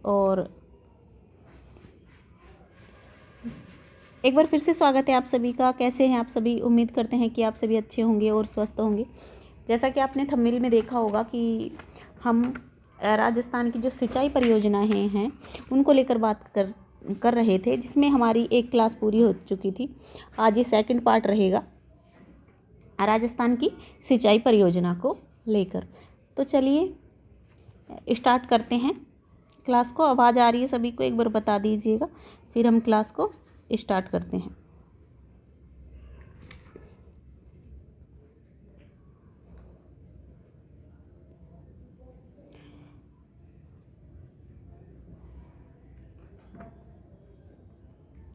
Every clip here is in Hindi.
और एक बार फिर से स्वागत है आप सभी का। कैसे हैं आप सभी? उम्मीद करते हैं कि आप सभी अच्छे होंगे और स्वस्थ होंगे। जैसा कि आपने थंबनेल में देखा होगा कि हम राजस्थान की जो सिंचाई परियोजनाएं हैं उनको लेकर बात कर रहे थे, जिसमें हमारी एक क्लास पूरी हो चुकी थी। आज ये सेकंड पार्ट रहेगा राजस्थान की सिंचाई परियोजना को लेकर। तो चलिए स्टार्ट करते हैं क्लास को। आवाज़ आ रही है सभी को? एक बार बता दीजिएगा, फिर हम क्लास को स्टार्ट करते हैं।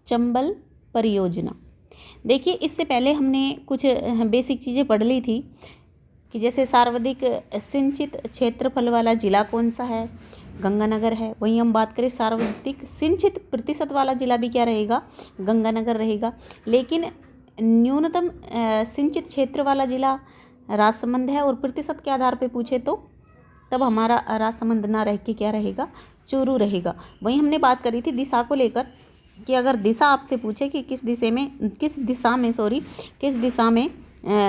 चंबल परियोजना। देखिए, इससे पहले हमने कुछ बेसिक चीज़ें पढ़ ली थी कि जैसे सर्वाधिक सिंचित क्षेत्रफल वाला जिला कौन सा है? गंगानगर है। वहीं हम बात करें सर्वाधिक सिंचित प्रतिशत वाला जिला भी क्या रहेगा? गंगानगर रहेगा। लेकिन न्यूनतम सिंचित क्षेत्र वाला जिला राजसमंद है। और प्रतिशत के आधार पे पूछे तो तब हमारा राजसमंद ना रह के क्या रहेगा? चूरू रहेगा। वहीं हमने बात करी थी दिशा को लेकर कि अगर दिशा आपसे पूछे कि किस दिशा में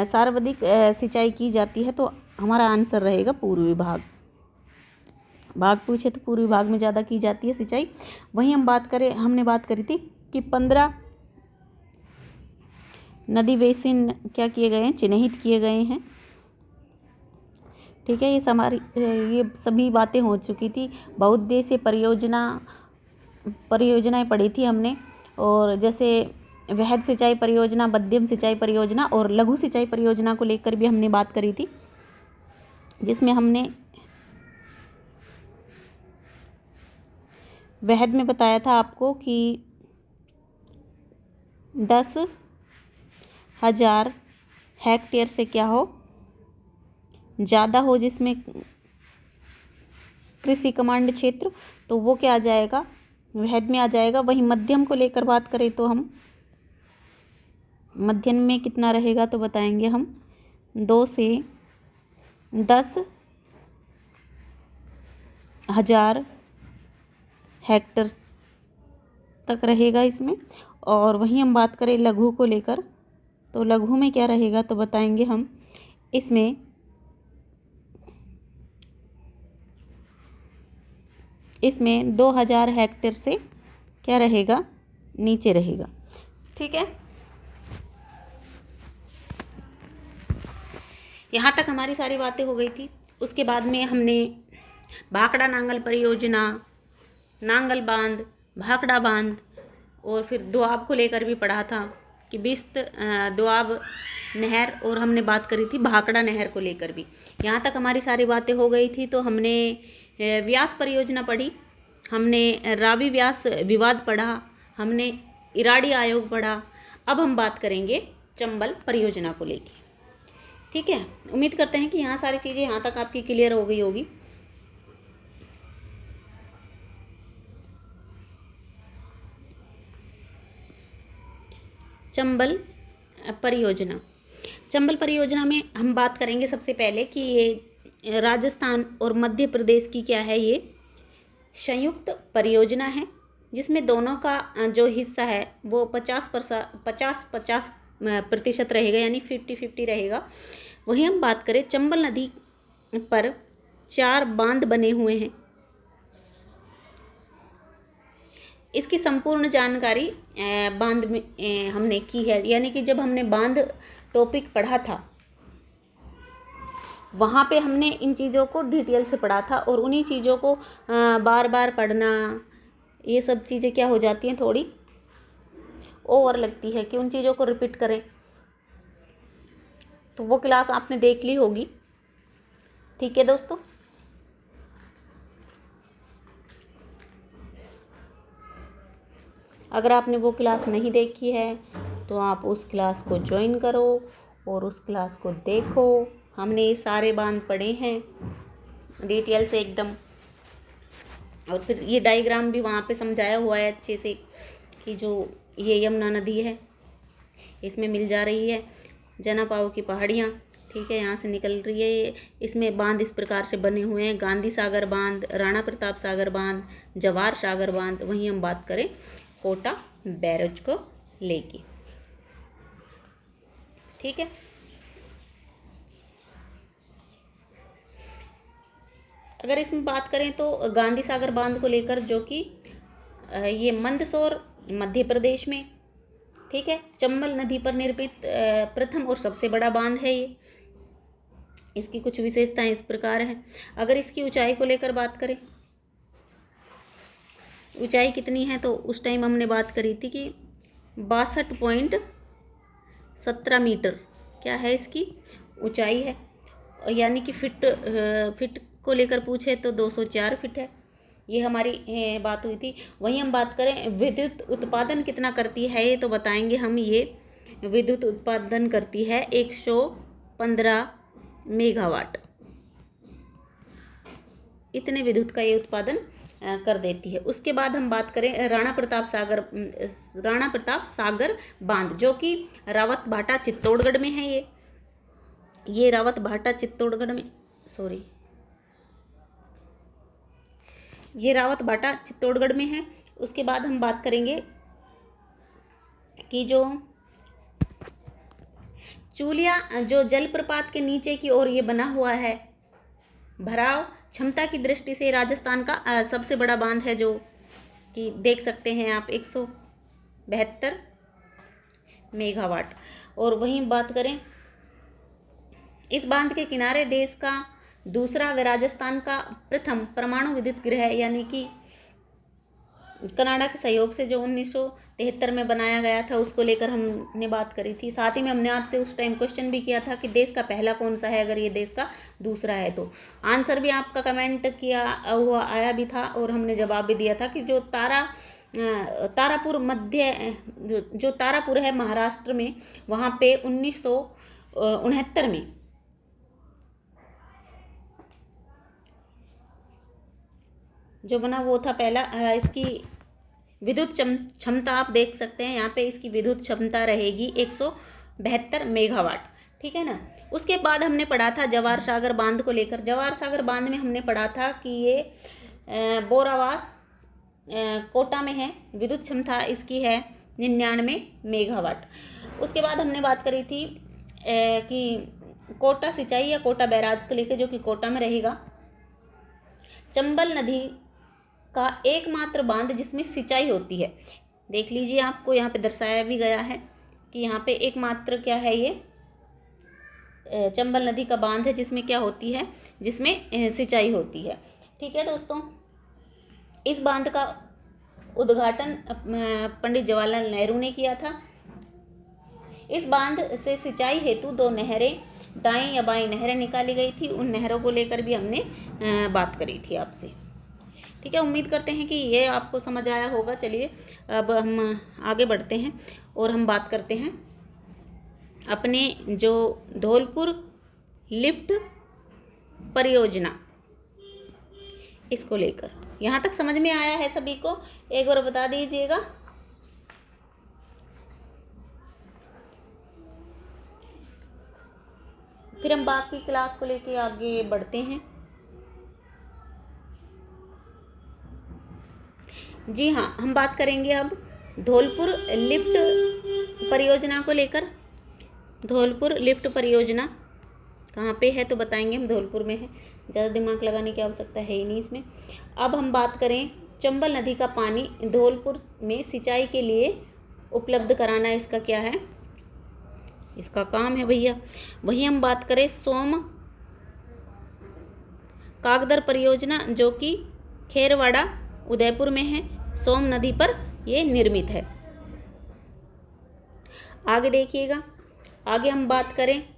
सर्वाधिक सिंचाई की जाती है, तो हमारा आंसर रहेगा पूर्वी भाग पूछे तो पूर्वी भाग में ज़्यादा की जाती है सिंचाई। वहीं हमने बात करी थी कि 15 नदी बेसिन क्या किए गए हैं? चिन्हित किए गए हैं। ठीक है, ये सभी बातें हो चुकी थी। बहुउद्देशीय परियोजनाएं पढ़ी थी हमने। और जैसे वृहद सिंचाई परियोजना, मध्यम सिंचाई परियोजना और लघु सिंचाई परियोजना को लेकर भी हमने बात करी थी, जिसमें हमने वृहद में बताया था आपको कि 10,000 हेक्टेयर से क्या हो? ज़्यादा हो, जिसमें कृषि कमांड क्षेत्र, तो वो क्या आ जाएगा? वृहद में आ जाएगा। वहीं मध्यम को लेकर बात करें तो हम मध्यम में कितना रहेगा तो बताएंगे हम 2 से 10,000 हेक्टेयर तक रहेगा इसमें। और वहीं हम बात करें लघु को लेकर, तो लघु में क्या रहेगा तो बताएंगे हम इसमें 2,000 हेक्टेयर से क्या रहेगा? नीचे रहेगा। ठीक है, यहाँ तक हमारी सारी बातें हो गई थी। उसके बाद में हमने भाखड़ा नांगल परियोजना, नांगल बांध, भाखड़ा बांध और फिर दोआब को लेकर भी पढ़ा था कि बिस्त दोआब नहर, और हमने बात करी थी भाखड़ा नहर को लेकर भी। यहाँ तक हमारी सारी बातें हो गई थी। तो हमने व्यास परियोजना पढ़ी, हमने रावी व्यास विवाद पढ़ा, हमने इराडी आयोग पढ़ा। अब हम बात करेंगे चंबल परियोजना को लेकर। ठीक है, उम्मीद करते हैं कि यहाँ सारी चीज़ें यहाँ तक आपकी क्लियर हो गई होगी। चंबल परियोजना में हम बात करेंगे सबसे पहले कि ये राजस्थान और मध्य प्रदेश की क्या है? ये संयुक्त परियोजना है, जिसमें दोनों का जो हिस्सा है वो 50% रहेगा, यानी 50-50 रहेगा। वहीं हम बात करें चंबल नदी पर 4 बांध बने हुए हैं। इसकी संपूर्ण जानकारी बांध में हमने की है, यानी कि जब हमने बांध टॉपिक पढ़ा था वहाँ पे हमने इन चीज़ों को डिटेल से पढ़ा था। और उन्हीं चीज़ों को बार बार पढ़ना, ये सब चीज़ें क्या हो जाती हैं? थोड़ी ओवर लगती है कि उन चीज़ों को रिपीट करें। तो वो क्लास आपने देख ली होगी। ठीक है दोस्तों, अगर आपने वो क्लास नहीं देखी है तो आप उस क्लास को ज्वाइन करो और उस क्लास को देखो। हमने ये सारे बांध पढ़े हैं डिटेल से एकदम। और फिर ये डायग्राम भी वहाँ पे समझाया हुआ है अच्छे से कि जो ये यमुना नदी है, इसमें मिल जा रही है जनापाव की पहाड़ियाँ। ठीक है, यहाँ से निकल रही है ये। इसमें बांध इस प्रकार से बने हुए हैं, गांधी सागर बांध, राणा प्रताप सागर बांध, जवाहर सागर बांध। वहीं हम बात करें कोटा बैराज को लेके, ठीक है। अगर इसमें बात करें तो गांधी सागर बांध को लेकर, जो कि ये मंदसौर मध्य प्रदेश में, ठीक है, चंबल नदी पर निर्मित प्रथम और सबसे बड़ा बांध है ये। इसकी कुछ विशेषताएं इस प्रकार हैं। अगर इसकी ऊंचाई को लेकर बात करें, ऊंचाई कितनी है, तो उस टाइम हमने बात करी थी कि 62.17 मीटर क्या है इसकी ऊंचाई है, यानी कि फिट को लेकर पूछे तो 204 फिट है। ये हमारी बात हुई थी। वहीं हम बात करें विद्युत उत्पादन कितना करती है ये, तो बताएंगे हम, ये विद्युत उत्पादन करती है 115 मेगावाट। इतने विद्युत का ये उत्पादन कर देती है। उसके बाद हम बात करें राणा प्रताप सागर बांध, जो कि रावत भाटा चित्तौड़गढ़ में है। ये रावत भाटा चित्तौड़गढ़ में, सॉरी, ये रावत भाटा चित्तौड़गढ़ में है। उसके बाद हम बात करेंगे कि जो चूलिया, जो जलप्रपात के नीचे की ओर ये बना हुआ है, भराव क्षमता की दृष्टि से राजस्थान का सबसे बड़ा बांध है, जो कि देख सकते हैं आप 172 मेगावाट। और वहीं बात करें, इस बांध के किनारे देश का दूसरा व राजस्थान का प्रथम परमाणु विद्युत गृह, यानी कि कनाडा के सहयोग से जो 1973 में बनाया गया था, उसको लेकर हमने बात करी थी। साथ ही में हमने आपसे उस टाइम क्वेश्चन भी किया था कि देश का पहला कौन सा है, अगर ये देश का दूसरा है तो। आंसर भी आपका कमेंट किया हुआ आया भी था, और हमने जवाब भी दिया था कि जो तारापुर है महाराष्ट्र में, वहाँ पे 1969 में जो बना वो था पहला। इसकी विद्युत क्षमता आप देख सकते हैं यहाँ पे, इसकी विद्युत क्षमता रहेगी 172 मेगावाट, ठीक है ना। उसके बाद हमने पढ़ा था जवाहर सागर बांध को लेकर। जवाहर सागर बांध में हमने पढ़ा था कि ये बोरावास कोटा में है, विद्युत क्षमता इसकी है 99 मेगावाट। उसके बाद हमने बात करी थी कि कोटा सिंचाई या कोटा बैराज को लेकर, जो कि कोटा में रहेगा। चंबल नदी का एकमात्र बांध जिसमें सिंचाई होती है, देख लीजिए, आपको यहाँ पे दर्शाया भी गया है कि यहाँ पे एकमात्र क्या है, ये चंबल नदी का बांध है जिसमें क्या होती है, जिसमें सिंचाई होती है, ठीक है दोस्तों। इस बांध का उद्घाटन पंडित जवाहरलाल नेहरू ने किया था। इस बांध से सिंचाई हेतु 2 नहरें, दाएं या बाएं नहरें निकाली गई थी। उन नहरों को लेकर भी हमने बात करी थी आपसे, ठीक है। उम्मीद करते हैं कि ये आपको समझ आया होगा। चलिए अब हम आगे बढ़ते हैं और हम बात करते हैं अपने जो धौलपुर लिफ्ट परियोजना, इसको लेकर। यहाँ तक समझ में आया है सभी को? एक बार बता दीजिएगा। फिर हम बाकी क्लास को लेके आगे बढ़ते हैं। जी हाँ, हम बात करेंगे अब धौलपुर लिफ्ट परियोजना को लेकर। धौलपुर लिफ्ट परियोजना कहाँ पे है, तो बताएंगे हम धौलपुर में है। ज़्यादा दिमाग लगाने की आवश्यकता है ही नहीं इसमें। अब हम बात करें चंबल नदी का पानी धौलपुर में सिंचाई के लिए उपलब्ध कराना, इसका क्या है, इसका काम है भैया। वहीं हम बात करें सोम कागदर परियोजना, जो कि खेरवाड़ा उदयपुर में है। सोम नदी पर ये निर्मित है। आगे देखिएगा, आगे हम बात करें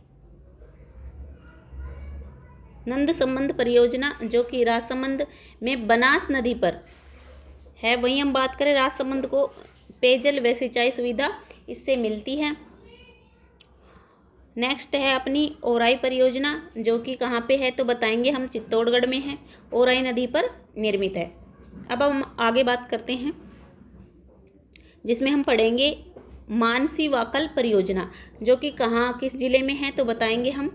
नंद संबंध परियोजना, जो कि राजसमंद में बनास नदी पर है। वहीं हम बात करें राजसमंद को पेयजल व सिंचाई सुविधा इससे मिलती है। नेक्स्ट है अपनी ओराई परियोजना, जो कि कहाँ पे है, तो बताएंगे हम, चित्तौड़गढ़ में है, ओराई नदी पर निर्मित है। अब हम आगे बात करते हैं, जिसमें हम पढ़ेंगे मानसी वाकल परियोजना, जो कि कहाँ किस जिले में है, तो बताएंगे हम,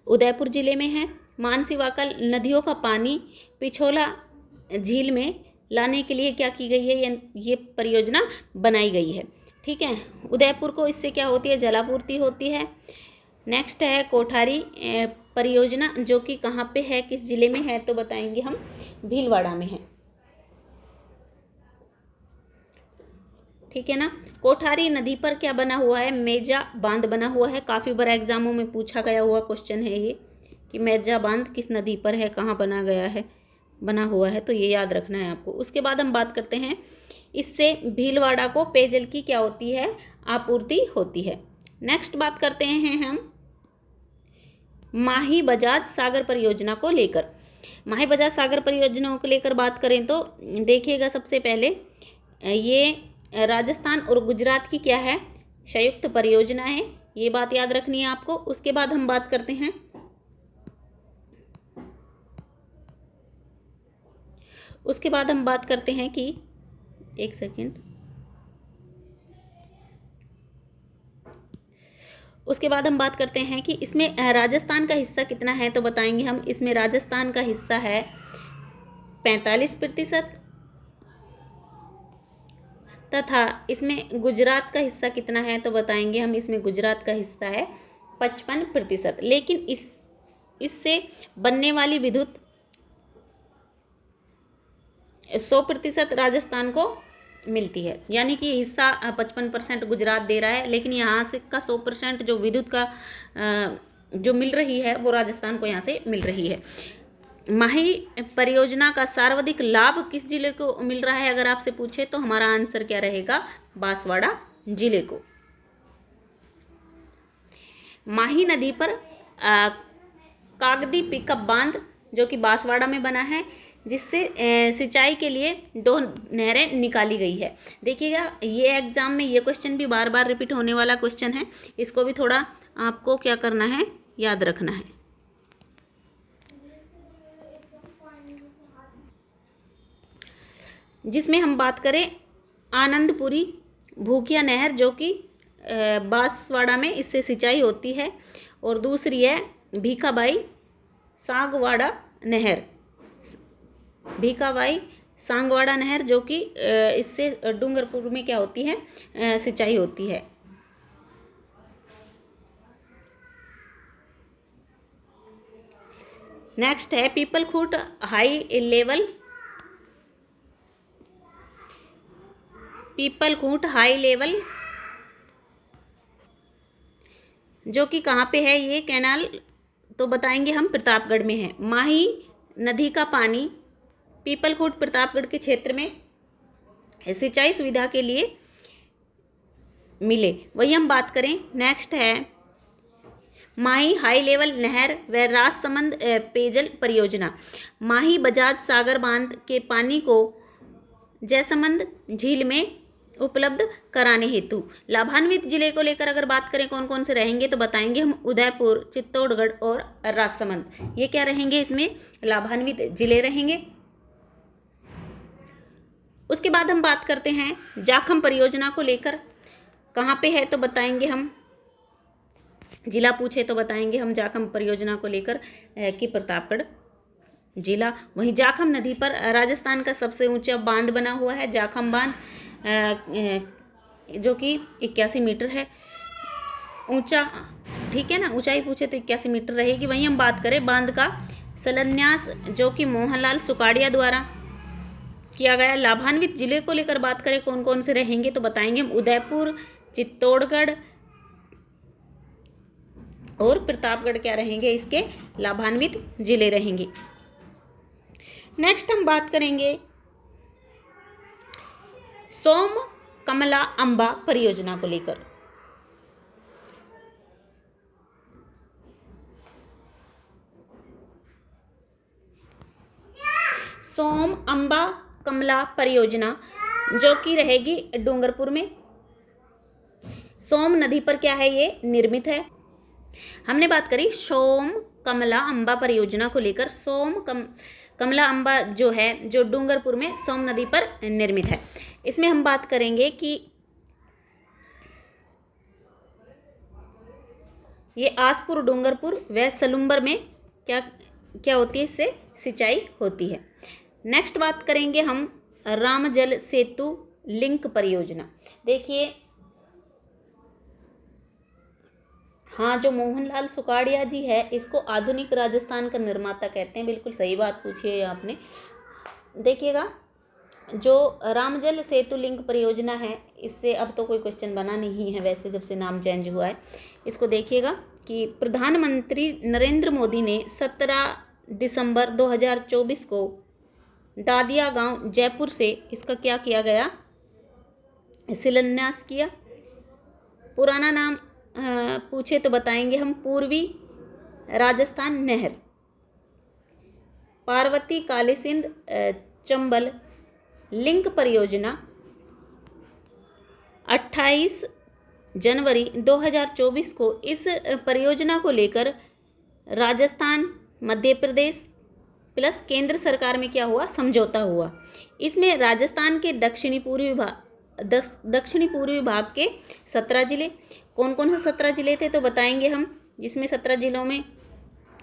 उदयपुर ज़िले में है। मानसी वाकल नदियों का पानी पिछोला झील में लाने के लिए क्या की गई है, ये परियोजना बनाई गई है। ठीक है, उदयपुर को इससे क्या होती है, जलापूर्ति होती है। नेक्स्ट है कोठारी परियोजना, जो कि कहाँ पे है, किस ज़िले में है, तो बताएंगे हम भीलवाड़ा में है। ठीक है ना। कोठारी नदी पर क्या बना हुआ है, मेजा बांध बना हुआ है। काफ़ी बार एग्जामों में पूछा गया हुआ क्वेश्चन है ये कि मेजा बांध किस नदी पर है, कहाँ बना गया है, बना हुआ है, तो ये याद रखना है आपको। उसके बाद हम बात करते हैं, इससे भीलवाड़ा को पेयजल की क्या होती है, आपूर्ति होती है। नेक्स्ट बात करते हैं हम माही बजाज सागर परियोजना को लेकर। माही बजाज सागर परियोजना को लेकर बात करें तो देखिएगा, सबसे पहले ये राजस्थान और गुजरात की क्या है, संयुक्त परियोजना है, ये बात याद रखनी है आपको। उसके बाद हम बात करते हैं कि एक सेकेंड, उसके बाद हम बात करते हैं कि इसमें राजस्थान का हिस्सा कितना है, तो बताएंगे हम इसमें राजस्थान का हिस्सा है 45%, तथा इसमें गुजरात का हिस्सा कितना है, तो बताएंगे हम इसमें गुजरात का हिस्सा है 55%। लेकिन इससे बनने वाली विद्युत 100% राजस्थान को मिलती है, यानी कि हिस्सा 55% गुजरात दे रहा है, लेकिन यहाँ से का 100% जो विद्युत का जो मिल रही है वो राजस्थान को यहाँ से मिल रही है। माही परियोजना का सर्वाधिक लाभ किस जिले को मिल रहा है, अगर आपसे पूछे तो हमारा आंसर क्या रहेगा, बांसवाड़ा जिले को। माही नदी पर कागदी पिकअप बांध जो कि बांसवाड़ा में बना है, जिससे सिंचाई के लिए 2 नहरें निकाली गई है। देखिएगा, ये एग्जाम में ये क्वेश्चन भी बार बार रिपीट होने वाला क्वेश्चन है, इसको भी थोड़ा आपको क्या करना है, याद रखना है। जिसमें हम बात करें आनंदपुरी भूकिया नहर, जो कि बांसवाड़ा में इससे सिंचाई होती है, और दूसरी है भीखाबाई सांगवाड़ा नहर, भीखाबाई सांगवाड़ा नहर, जो कि इससे डूंगरपुर में क्या होती है, सिंचाई होती है। नेक्स्ट है पीपलखूट हाई लेवल, जो कि कहाँ पे है ये कैनाल, तो बताएंगे हम प्रतापगढ़ में है। माही नदी का पानी पीपलखूट प्रतापगढ़ के क्षेत्र में सिंचाई सुविधा के लिए मिले, वही हम बात करें। नेक्स्ट है माही हाई लेवल नहर व राजसमंद पेयजल परियोजना। माही बजाज सागर बांध के पानी को जयसमंद झील में उपलब्ध कराने हेतु लाभान्वित जिले को लेकर अगर बात करें कौन कौन से रहेंगे, तो बताएंगे हम उदयपुर, चित्तौड़गढ़ और राजसमंद, ये क्या रहेंगे, इसमें लाभान्वित जिले रहेंगे। उसके बाद हम बात करते हैं जाखम परियोजना को लेकर, कहाँ पे है, तो बताएंगे हम, जिला पूछे तो बताएंगे हम जाखम परियोजना को लेकर कि प्रतापगढ़ जिला। वहीं जाखम नदी पर राजस्थान का सबसे ऊंचा बांध बना हुआ है, जाखम बांध, जो कि 81 मीटर है ऊंचा। ठीक है ना, ऊंचाई पूछे तो 81 मीटर रहेगी। वहीं हम बात करें बांध का शिलान्यास, जो कि मोहनलाल सुकाड़िया द्वारा किया गया। लाभान्वित जिले को लेकर बात करें कौन कौन से रहेंगे, तो बताएंगे हम उदयपुर, चित्तौड़गढ़ और प्रतापगढ़ क्या रहेंगे, इसके लाभान्वित जिले रहेंगे। नेक्स्ट हम बात करेंगे सोम कमला अंबा परियोजना को लेकर। सोम अंबा कमला परियोजना जो कि रहेगी डूंगरपुर में। सोम नदी पर क्या है, ये निर्मित है। हमने बात करी सोम कमला अंबा परियोजना को लेकर। कमला अंबा जो है, जो डूंगरपुर में सोम नदी पर निर्मित है। इसमें हम बात करेंगे कि ये आसपुर, डूंगरपुर व सलुम्बर में क्या क्या होती है, इससे सिंचाई होती है। नेक्स्ट बात करेंगे हम राम जल सेतु लिंक परियोजना। देखिए, हाँ, जो मोहनलाल सुखाड़िया जी है, इसको आधुनिक राजस्थान का निर्माता कहते हैं। बिल्कुल सही बात पूछी है आपने। देखिएगा, जो रामजल सेतु लिंक परियोजना है, इससे अब तो कोई क्वेश्चन बना नहीं है वैसे, जब से नाम चेंज हुआ है। इसको देखिएगा कि प्रधानमंत्री नरेंद्र मोदी ने 17 दिसंबर 2024 को दादिया गांव जयपुर से इसका क्या किया गया, शिलान्यास किया। पुराना नाम पूछे तो बताएंगे हम, पूर्वी राजस्थान नहर, पार्वती कालीसिंध चंबल लिंक परियोजना 28 जनवरी 2024 को इस परियोजना को लेकर राजस्थान, मध्य प्रदेश प्लस केंद्र सरकार में क्या हुआ, समझौता हुआ। इसमें राजस्थान के दक्षिणी पूर्वी भाग के 17 जिले, कौन कौन से 17 जिले थे तो बताएंगे हम, जिसमें 17 जिलों में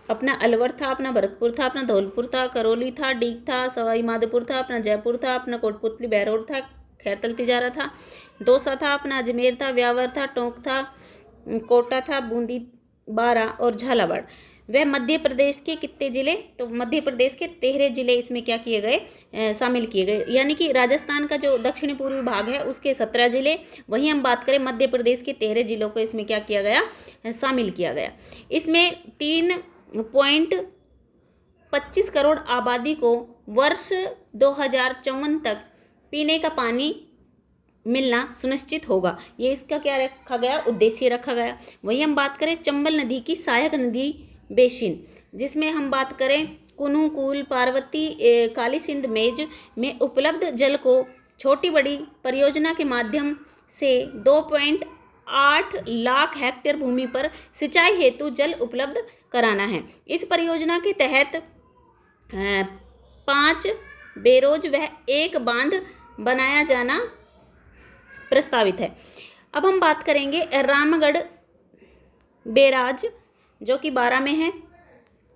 अपना अलवर था, अपना भरतपुर था, अपना धौलपुर था, करौली था, डीग था, सवाई माधोपुर था, अपना जयपुर था, अपना कोटपुतली बहरोड था, खैरतल तिजारा था, दौसा था, अपना अजमेर था, ब्यावर था, टोंक था, कोटा था, बूंदी, बारा और झालावाड़। वह मध्य प्रदेश के कितने जिले, तो मध्य प्रदेश के 13 जिले इसमें क्या किए गए, शामिल किए गए। यानी कि राजस्थान का जो दक्षिणी पूर्वी भाग है उसके 17 जिले, वहीं हम बात करें मध्य प्रदेश के 13 जिलों को इसमें क्या किया गया, शामिल किया गया। इसमें 3.25 करोड़ आबादी को वर्ष 2054 तक पीने का पानी मिलना सुनिश्चित होगा। ये इसका क्या रखा गया, उद्देश्य रखा गया। वही हम बात करें चंबल नदी की सहायक नदी बेसिन, जिसमें हम बात करें कुनू, कूल, पार्वती, कालीसिंध मेज में उपलब्ध जल को छोटी बड़ी परियोजना के माध्यम से 2.8 लाख हेक्टेयर भूमि पर सिंचाई हेतु जल उपलब्ध कराना है। इस परियोजना के तहत 5 बैरेज व 1 बांध बनाया जाना प्रस्तावित है। अब हम बात करेंगे रामगढ़ बैराज, जो कि 12 में है,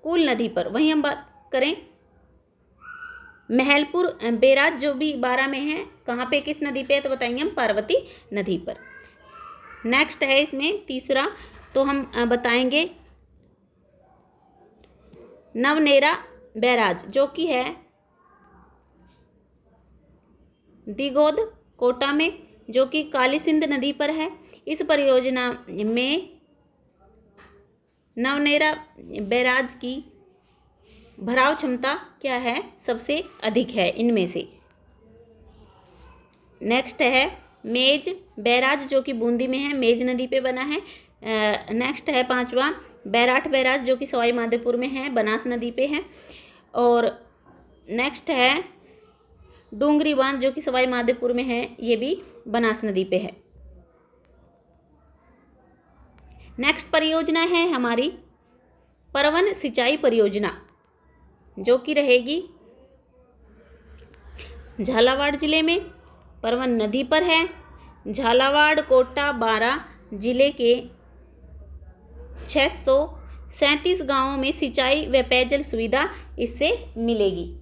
कूल नदी पर। वहीं हम बात करें महलपुर बैराज, जो भी 12 में है, कहाँ पे, किस नदी पे है तो बताएंगे हम, पार्वती नदी पर। नेक्स्ट है इसमें तीसरा, तो हम बताएंगे नवनेरा बैराज, जो कि है दिगोद, कोटा में, जो कि कालीसिंध नदी पर है। इस परियोजना में नवनेरा बैराज की भराव क्षमता क्या है, सबसे अधिक है इनमें से। नेक्स्ट है मेज बैराज, जो कि बूंदी में है, मेज नदी पे बना है। नेक्स्ट है 5वां बैराठ बैराज, जो कि सवाई माधोपुर में है, बनास नदी पे है। और नेक्स्ट है डूंगरी बांध, जो कि सवाई माधोपुर में है, ये भी बनास नदी पे है। नेक्स्ट परियोजना है हमारी परवन सिंचाई परियोजना, जो कि रहेगी झालावाड़ जिले में, परवन नदी पर है। झालावाड़, कोटा, बारा जिले के 637 गांवों में सिंचाई व पेयजल सुविधा इससे मिलेगी।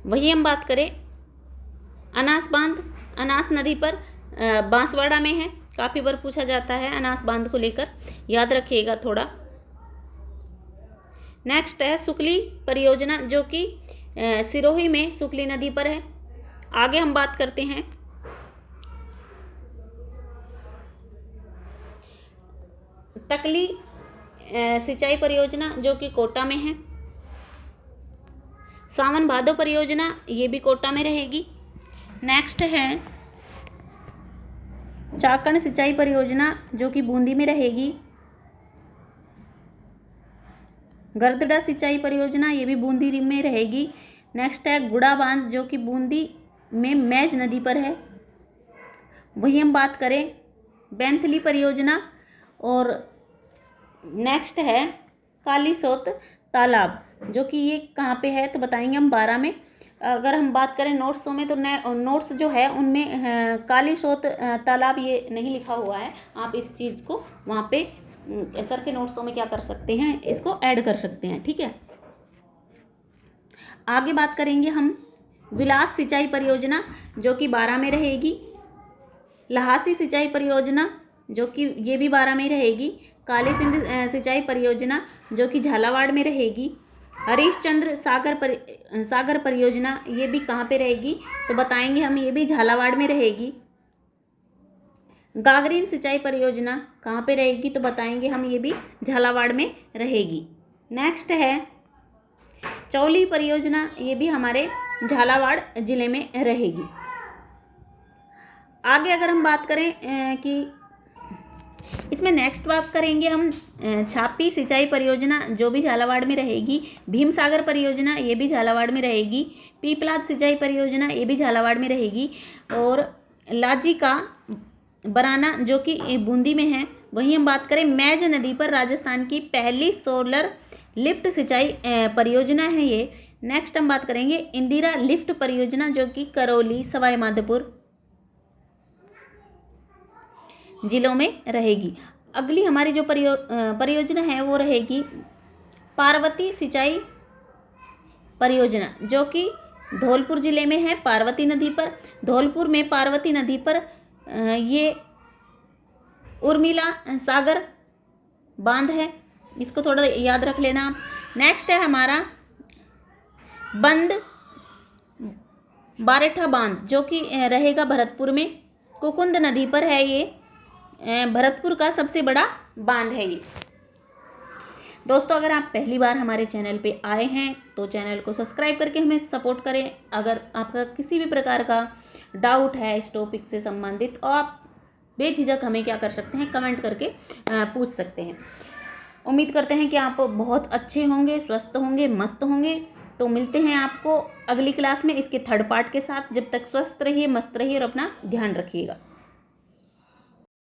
वही हम बात करें अनास बांध, अनास नदी पर बांसवाड़ा में है, काफ़ी बार पूछा जाता है अनास बांध को लेकर, याद रखिएगा थोड़ा। नेक्स्ट है सुकली परियोजना, जो कि सिरोही में सुकली नदी पर है। आगे हम बात करते हैं तकली सिंचाई परियोजना, जो कि कोटा में है। सावन भादो परियोजना, ये भी कोटा में रहेगी। नेक्स्ट है चाकण सिंचाई परियोजना, जो कि बूंदी में रहेगी। गरदड़ा सिंचाई परियोजना, ये भी बूंदी में रहेगी। नेक्स्ट है गुड़ा बांध, जो कि बूंदी में मैज नदी पर है। वही हम बात करें बैंथली परियोजना। और नेक्स्ट है कालीसोत तालाब, जो कि ये कहाँ पे है तो बताएंगे हम, 12 में। अगर हम बात करें नोट्सों में, तो नोट्स जो है उनमें काली सोत तालाब ये नहीं लिखा हुआ है। आप इस चीज़ को वहाँ पे सर के नोट्सों में क्या कर सकते हैं, इसको ऐड कर सकते हैं, ठीक है। आगे बात करेंगे हम विलास सिंचाई परियोजना जो कि 12 में रहेगी, लहासी सिंचाई परियोजना जो कि ये भी 12 में रहेगी, काली सिंध सिंचाई परियोजना जो कि झालावाड़ में रहेगी, हरीशचंद्र सागर परियोजना ये भी कहाँ पे रहेगी, तो बताएंगे हम, ये भी झालावाड़ में रहेगी। गागरीन सिंचाई परियोजना कहाँ पे रहेगी, तो बताएंगे हम, ये भी झालावाड़ में रहेगी। नेक्स्ट है चौली परियोजना, ये भी हमारे झालावाड़ जिले में रहेगी। आगे अगर हम बात करें कि इसमें नेक्स्ट बात करेंगे हम छापी सिंचाई परियोजना जो भी झालावाड़ में रहेगी, भीम सागर परियोजना ये भी झालावाड़ में रहेगी, पीपलाद सिंचाई परियोजना ये भी झालावाड़ में रहेगी, और लाजी का बराना जो कि बूंदी में है। वहीं हम बात करें मैज नदी पर राजस्थान की पहली सोलर लिफ्ट सिंचाई परियोजना है ये। नेक्स्ट हम बात करेंगे इंदिरा लिफ्ट परियोजना जो कि करौली, सवाई माधोपुर जिलों में रहेगी। अगली हमारी जो परियोजना है वो रहेगी पार्वती सिंचाई परियोजना जो कि धौलपुर जिले में है, पार्वती नदी पर। धौलपुर में पार्वती नदी पर ये उर्मिला सागर बांध है, इसको थोड़ा याद रख लेना आप। नेक्स्ट है हमारा बंद बारेठा बांध जो कि रहेगा भरतपुर में, कुकुंद नदी पर है ये, भरतपुर का सबसे बड़ा बांध है ये। दोस्तों अगर आप पहली बार हमारे चैनल पे आए हैं तो चैनल को सब्सक्राइब करके हमें सपोर्ट करें। अगर आपका किसी भी प्रकार का डाउट है इस टॉपिक से संबंधित, और आप बेझिझक हमें क्या कर सकते हैं, कमेंट करके पूछ सकते हैं। उम्मीद करते हैं कि आप बहुत अच्छे होंगे, स्वस्थ होंगे, मस्त होंगे। तो मिलते हैं आपको अगली क्लास में इसके थर्ड पार्ट के साथ। जब तक स्वस्थ रहिए, मस्त रहिए और अपना ध्यान रखिएगा।